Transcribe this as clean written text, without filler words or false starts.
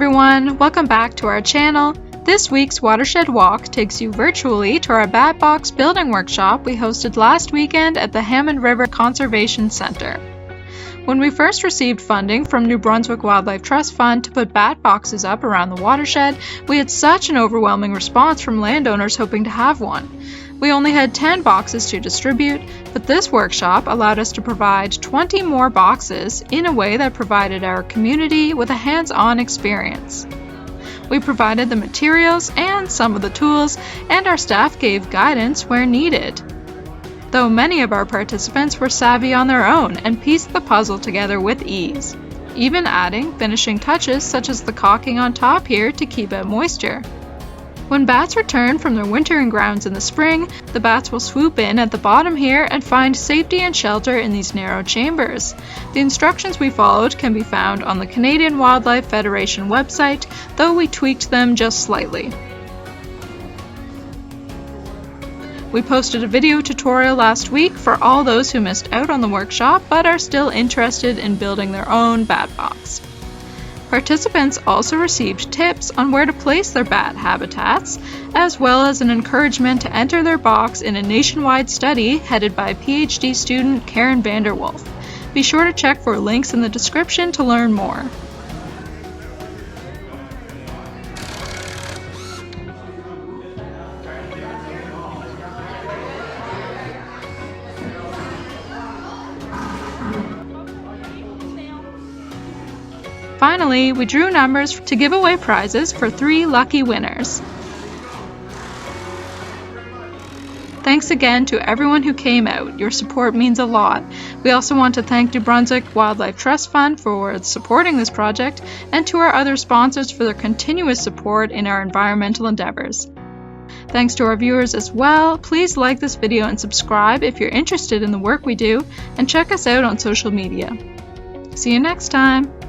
everyone, welcome back to our channel. This week's Watershed Walk takes you virtually to our bat box building workshop we hosted last weekend at the Hammond River Conservation Centre. When we first received funding from New Brunswick Wildlife Trust Fund to put bat boxes up around the watershed, we had such an overwhelming response from landowners hoping to have one. We only had 10 boxes to distribute, but this workshop allowed us to provide 20 more boxes in a way that provided our community with a hands-on experience. We provided the materials and some of the tools, and our staff gave guidance where needed. Though many of our participants were savvy on their own and pieced the puzzle together with ease, even adding finishing touches such as the caulking on top here to keep out moisture. When bats return from their wintering grounds in the spring, the bats will swoop in at the bottom here and find safety and shelter in these narrow chambers. The instructions we followed can be found on the Canadian Wildlife Federation website, though we tweaked them just slightly. We posted a video tutorial last week for all those who missed out on the workshop but are still interested in building their own bat box. Participants also received tips on where to place their bat habitats, as well as an encouragement to enter their box in a nationwide study headed by PhD student Karen Vanderwolf. Be sure to check for links in the description to learn more. Finally, we drew numbers to give away prizes for 3 lucky winners. Thanks again to everyone who came out. Your support means a lot. We also want to thank New Brunswick Wildlife Trust Fund for supporting this project, and to our other sponsors for their continuous support in our environmental endeavors. Thanks to our viewers as well. Please like this video and subscribe if you're interested in the work we do, and check us out on social media. See you next time!